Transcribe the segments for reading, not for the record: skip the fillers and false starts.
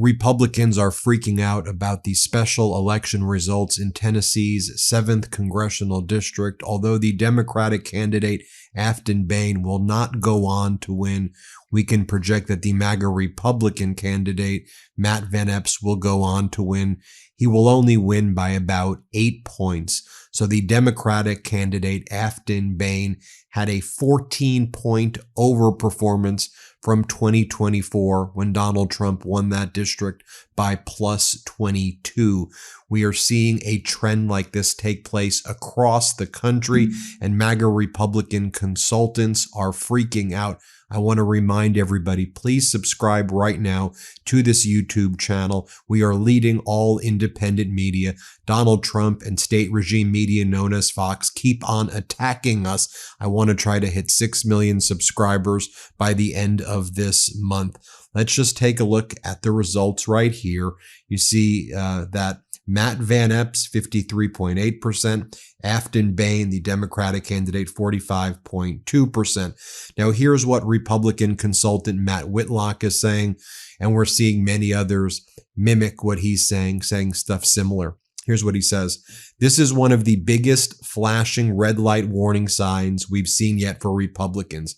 Republicans are freaking out about the special election results in Tennessee's 7th congressional district. Although the Democratic candidate Afton Bain will not go on to win, we can project that the MAGA Republican candidate Matt Van Epps will go on to win. He will only win by about 8 points. So the Democratic candidate Afton Bain had a 14-point overperformance from 2024 when Donald Trump won that district by plus 22. We are seeing a trend like this take place across the country, and MAGA Republican consultants are freaking out. I want to remind everybody, please subscribe right now to this YouTube channel. We are leading all independent media. Donald Trump and state regime media known as Fox keep on attacking us. I want to try to hit 6 million subscribers by the end of this month. Let's just take a look at the results right here. You see that Matt Van Epps, 53.8%. Afton Bain, the Democratic candidate, 45.2%. Now, here's what Republican consultant Matt Whitlock is saying, and we're seeing many others mimic what he's saying stuff similar. Here's what he says. This is one of the biggest flashing red light warning signs we've seen yet for Republicans.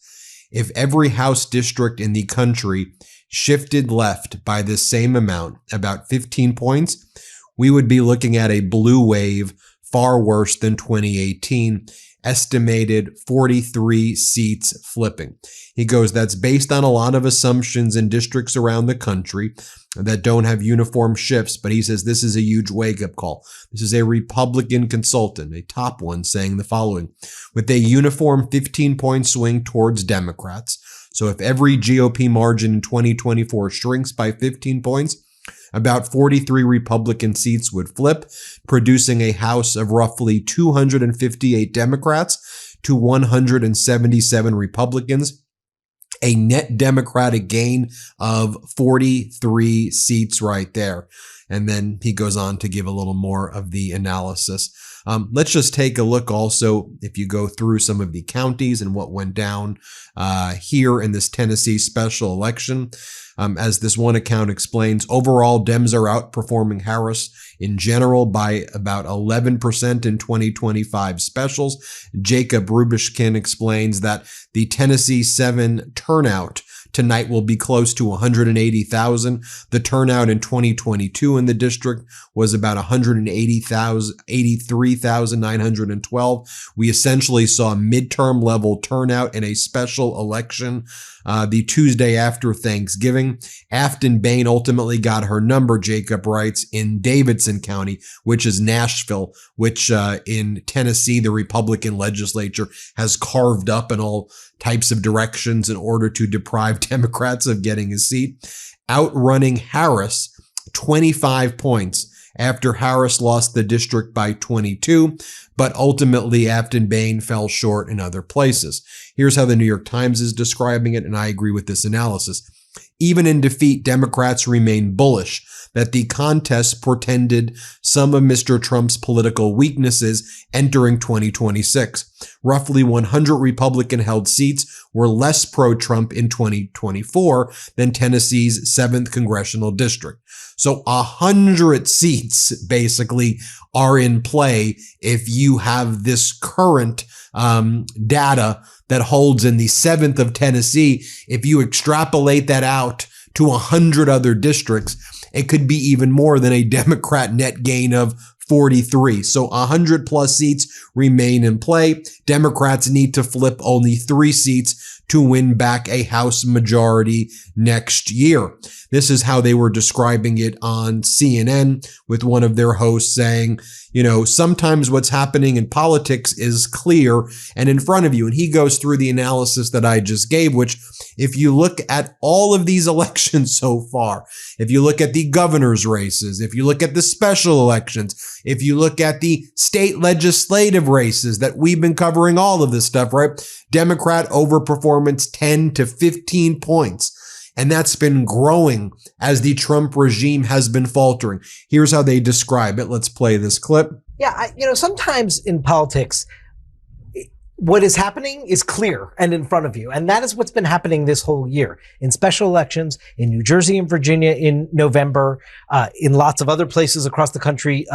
If every House district in the country shifted left by the same amount, about 15 points, we would be looking at a blue wave far worse than 2018, estimated 43 seats flipping. He goes, that's based on a lot of assumptions in districts around the country that don't have uniform shifts, but he says this is a huge wake-up call. This is a Republican consultant, a top one, saying the following. With a uniform 15-point swing towards Democrats, so if every GOP margin in 2024 shrinks by 15 points, about 43 Republican seats would flip, producing a House of roughly 258 Democrats to 177 Republicans, a net Democratic gain of 43 seats right there. And then he goes on to give a little more of the analysis. Let's just take a look also, if you go through some of the counties and what went down here in this Tennessee special election. As this one account explains, overall, Dems are outperforming Harris in general by about 11% in 2025 specials. Jacob Rubishkin explains that the Tennessee 7 turnout tonight will be close to 180,000. The turnout in 2022 in the district was about 83,912. We essentially saw midterm level turnout in a special election the Tuesday after Thanksgiving. Afton Bain ultimately got her number, Jacob writes, in Davidson County, which is Nashville, which in Tennessee, the Republican legislature has carved up in all types of directions in order to deprive Democrats of getting a seat, outrunning Harris 25 points after Harris lost the district by 22, but ultimately Afton Bain fell short in other places. Here's how the New York Times is describing it, and I agree with this analysis. Even in defeat, Democrats remain bullish that the contest portended some of Mr. Trump's political weaknesses entering 2026. Roughly 100 Republican-held seats were less pro-Trump in 2024 than Tennessee's 7th congressional district. So 100 seats basically are in play if you have this current data that holds in the 7th of Tennessee. If you extrapolate that out to 100 other districts, it could be even more than a Democrat net gain of 43. So 100 plus seats remain in play. Democrats need to flip only 3 seats to win back a House majority next year. This is how they were describing it on CNN, with one of their hosts saying, you know, sometimes what's happening in politics is clear and in front of you. And he goes through the analysis that I just gave, which if you look at all of these elections so far, if you look at the governor's races, if you look at the special elections, if you look at the state legislative races that we've been covering all of this stuff, right? Democrat overperformance 10 to 15 points. And that's been growing as the Trump regime has been faltering. Here's how they describe it. Let's play this clip. Yeah, sometimes in politics, What is happening is clear and in front of you. And that is what's been happening this whole year in special elections in New Jersey and Virginia in November, in lots of other places across the country,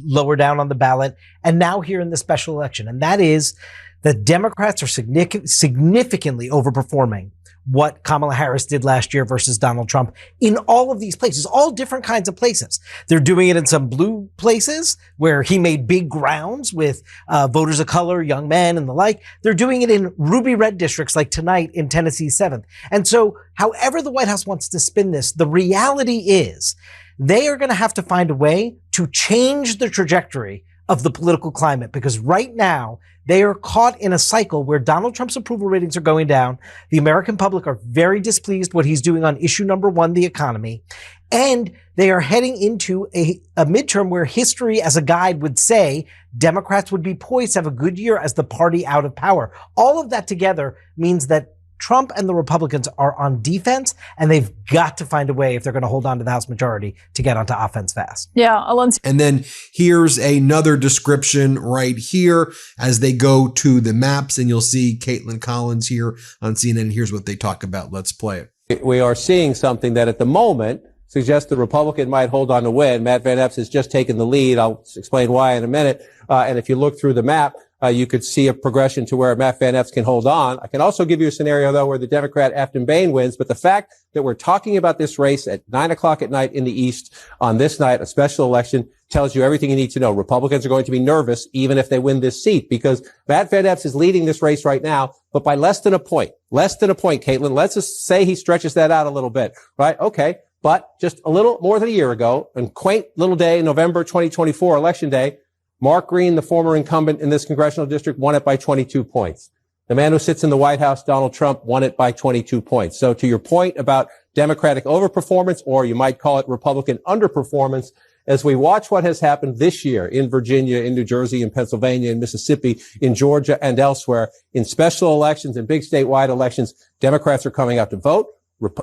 lower down on the ballot, and now here in the special election. And that is that Democrats are significantly overperforming what Kamala Harris did last year versus Donald Trump in all of these places, all different kinds of places. They're doing it in some blue places where he made big grounds with voters of color, young men, and the like. They're doing it in ruby red districts like tonight in Tennessee's 7th. And so however the White House wants to spin this, the reality is they are going to have to find a way to change the trajectory of the political climate, because right now they are caught in a cycle where Donald Trump's approval ratings are going down. The American public are very displeased what he's doing on issue number one, the economy. And they are heading into a midterm where history as a guide would say Democrats would be poised to have a good year as the party out of power. All of that together means that Trump and the Republicans are on defense, and they've got to find a way, if they're going to hold on to the House majority, to get onto offense fast. Yeah, Alonso. And then here's another description right here as they go to the maps, and you'll see Caitlin Collins here on CNN. Here's what they talk about. Let's play it. We are seeing something that at the moment suggests the Republican might hold on to win. Matt Van Epps has just taken the lead. I'll explain why in a minute. And if you look through the map, you could see a progression to where Matt Van Epps can hold on. I can also give you a scenario, though, where the Democrat Afton Bain wins. But the fact that we're talking about this race at 9 o'clock at night in the East on this night, a special election, tells you everything you need to know. Republicans are going to be nervous even if they win this seat, because Matt Van Epps is leading this race right now, but by less than a point. Less than a point, Caitlin. Let's just say he stretches that out a little bit, right? Okay. But just a little more than a year ago, on quaint little day, November 2024, Election Day, Mark Green, the former incumbent in this congressional district, won it by 22 points. The man who sits in the White House, Donald Trump, won it by 22 points. So to your point about Democratic overperformance, or you might call it Republican underperformance, as we watch what has happened this year in Virginia, in New Jersey, in Pennsylvania, in Mississippi, in Georgia, and elsewhere, in special elections and big statewide elections, Democrats are coming out to vote.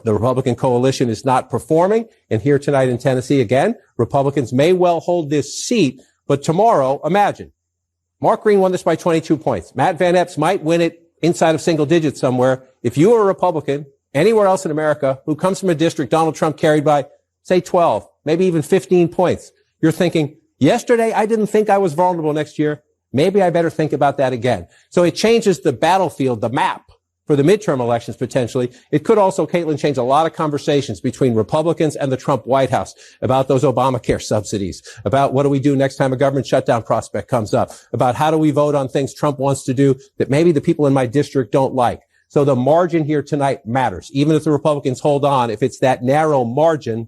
The Republican coalition is not performing. And here tonight in Tennessee, again, Republicans may well hold this seat. But tomorrow, imagine, Mark Green won this by 22 points. Matt Van Epps might win it inside of single digits somewhere. If you are a Republican anywhere else in America who comes from a district Donald Trump carried by, say, 12, maybe even 15 points, you're thinking, yesterday I didn't think I was vulnerable next year. Maybe I better think about that again. So it changes the battlefield, the map, for the midterm elections, potentially. It could also, Caitlin, change a lot of conversations between Republicans and the Trump White House about those Obamacare subsidies, about what do we do next time a government shutdown prospect comes up, about how do we vote on things Trump wants to do that maybe the people in my district don't like. So the margin here tonight matters. Even if the Republicans hold on, if it's that narrow margin,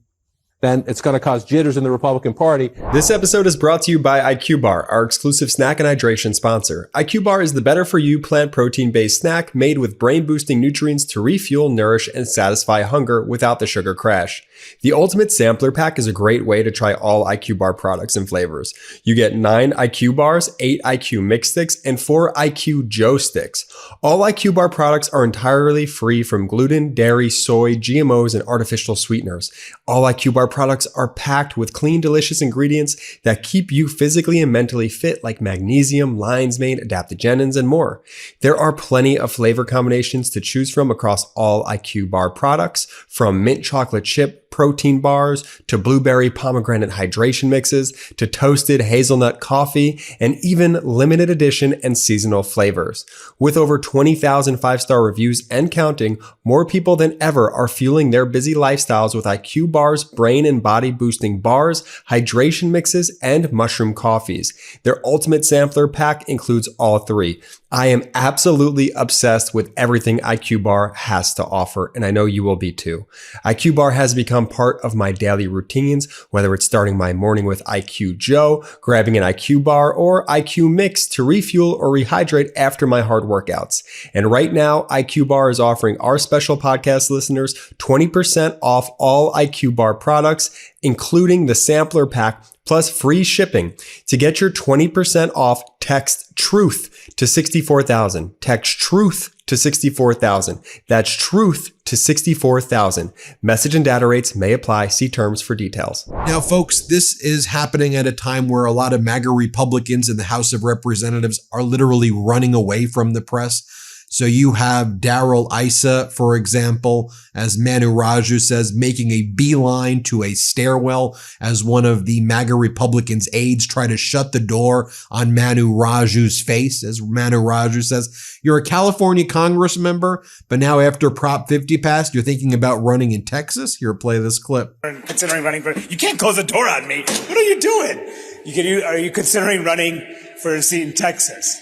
then it's going to cause jitters in the Republican Party. This episode is brought to you by IQ Bar, our exclusive snack and hydration sponsor. IQ Bar is the better-for-you plant protein-based snack made with brain-boosting nutrients to refuel, nourish, and satisfy hunger without the sugar crash. The Ultimate Sampler Pack is a great way to try all IQ Bar products and flavors. You get 9 IQ Bars, 8 IQ Mix Sticks, and 4 IQ Joe Sticks. All IQ Bar products are entirely free from gluten, dairy, soy, GMOs, and artificial sweeteners. All IQ Bar products are packed with clean, delicious ingredients that keep you physically and mentally fit, like magnesium, lion's mane, adaptogenins, and more. There are plenty of flavor combinations to choose from across all IQ Bar products, from mint chocolate chip protein bars to blueberry pomegranate hydration mixes to toasted hazelnut coffee, and even limited edition and seasonal flavors. With over 20,000 5-star reviews and counting, more people than ever are fueling their busy lifestyles with IQ Bar's brain and body boosting bars, hydration mixes, and mushroom coffees. Their Ultimate Sampler Pack includes all 3. I am absolutely obsessed with everything IQ Bar has to offer, and I know you will be too. IQ Bar has become part of my daily routines, whether it's starting my morning with IQ Joe, grabbing an IQ Bar, or IQ Mix to refuel or rehydrate after my hard workouts. And right now, IQ Bar is offering our special podcast listeners 20% off all IQ Bar products, including the Sampler Pack, plus free shipping. To get your 20% off, text TRUTH to 64,000. Text TRUTH to to 64,000. That's truth to 64,000. Message and data rates may apply. See terms for details. Now, folks, this is happening at a time where a lot of MAGA Republicans in the House of Representatives are literally running away from the press. So you have Darrell Issa, for example, as Manu Raju says, making a beeline to a stairwell as one of the MAGA Republicans' aides try to shut the door on Manu Raju's face. As Manu Raju says, you're a California Congress member, but now after Prop 50 passed, you're thinking about running in Texas? Here, play this clip. Considering running for, you can't close the door on me. What are you doing? Are you considering running for a seat in Texas?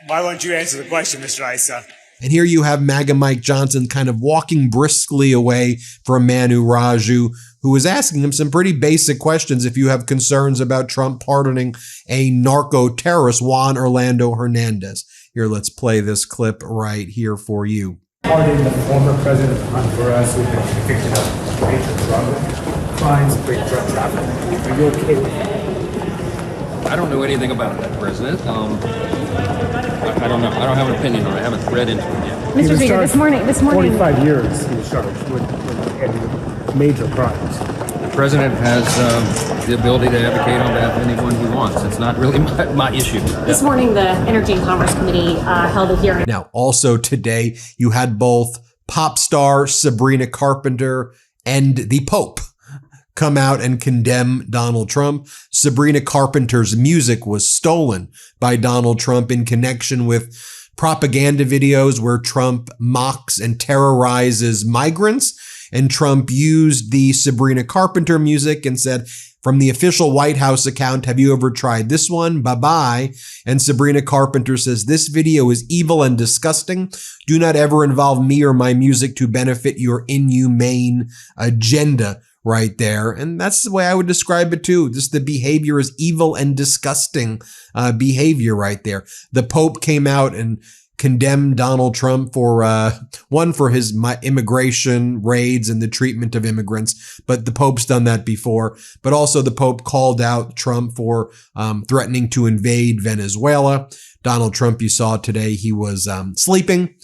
Why won't you answer the question, Mr. Issa? And here you have MAGA Mike Johnson kind of walking briskly away from Manu Raju, who was asking him some pretty basic questions if you have concerns about Trump pardoning a narco-terrorist, Juan Orlando Hernandez. Here, let's play this clip right here for you. Pardon the former president of Honduras who's been convicted of major drug crimes, great drug trafficking. Are you okay with that? I don't know anything about that president. I don't know. I don't have an opinion on it. I haven't read into it yet. Mr. Speaker, this morning. 45 years he was charged with major crimes. The president has the ability to advocate on behalf of anyone he wants. It's not really my issue. This morning, the Energy and Commerce Committee held a hearing. Now, also today, you had both pop star Sabrina Carpenter and the Pope come out and condemn Donald Trump. Sabrina Carpenter's music was stolen by Donald Trump in connection with propaganda videos where Trump mocks and terrorizes migrants. And Trump used the Sabrina Carpenter music and said, from the official White House account, have you ever tried this one? Bye-bye. And Sabrina Carpenter says, this video is evil and disgusting. Do not ever involve me or my music to benefit your inhumane agenda. Right there. And that's the way I would describe it too. Just the behavior is evil and disgusting behavior right there. The Pope came out and condemned Donald Trump for one, for his immigration raids and the treatment of immigrants. But the Pope's done that before. But also the Pope called out Trump for threatening to invade Venezuela. Donald Trump, you saw today, he was sleeping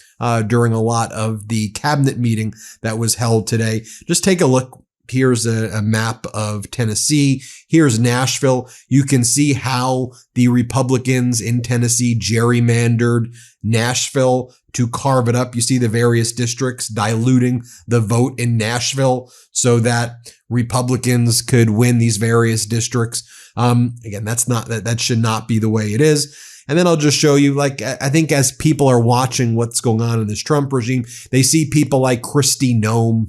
during a lot of the cabinet meeting that was held today. Just take a look. Here's a map of Tennessee. Here's Nashville. You can see how the Republicans in Tennessee gerrymandered Nashville to carve it up. You see the various districts diluting the vote in Nashville so that Republicans could win these various districts. Again, that should not be the way it is. And then I'll just show you, like, I think as people are watching what's going on in this Trump regime, they see people like Kristi Noem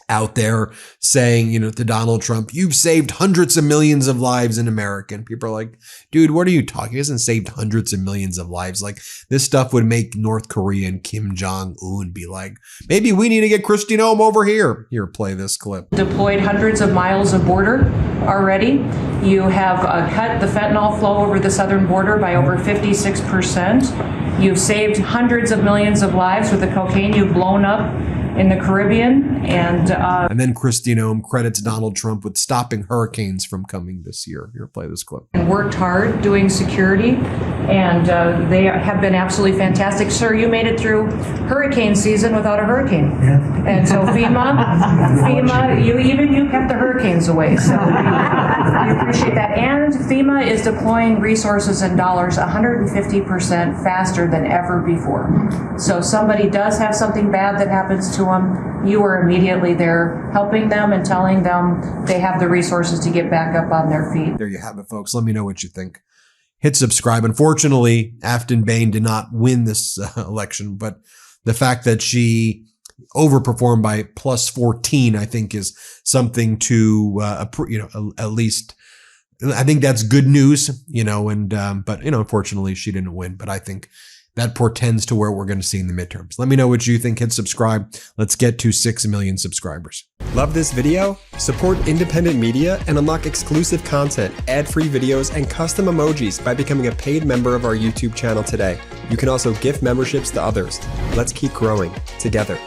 out there saying, to Donald Trump, you've saved hundreds of millions of lives in America. And people are like, dude, what are you talking? He hasn't saved hundreds of millions of lives. Like, this stuff would make North Korea and Kim Jong-un be like, maybe we need to get Kristi Noem over here. Here, play this clip. Deployed hundreds of miles of border already. You have cut the fentanyl flow over the southern border by over 56%. You've saved hundreds of millions of lives with the cocaine you've blown up in the Caribbean. And then Kristi Noem credits Donald Trump with stopping hurricanes from coming this year. Here, play this clip. And worked hard doing security, and they have been absolutely fantastic. Sir, you made it through hurricane season without a hurricane. Yeah. And so FEMA, you kept the hurricanes away. So we appreciate that. And FEMA is deploying resources and dollars 150% faster than ever before. So somebody does have something bad that happens to them, you are immediately there helping them and telling them they have the resources to get back up on their feet. There you have it, folks. Let me know what you think. Hit subscribe. Unfortunately, Afton Bain did not win this election, but the fact that she overperformed by plus 14, I think, is something to, at least, I think that's good news, but unfortunately she didn't win, but I think that portends to where we're going to see in the midterms. Let me know what you think. Hit subscribe. Let's get to 6 million subscribers. Love this video? Support independent media and unlock exclusive content, ad-free videos, and custom emojis by becoming a paid member of our YouTube channel today. You can also gift memberships to others. Let's keep growing together.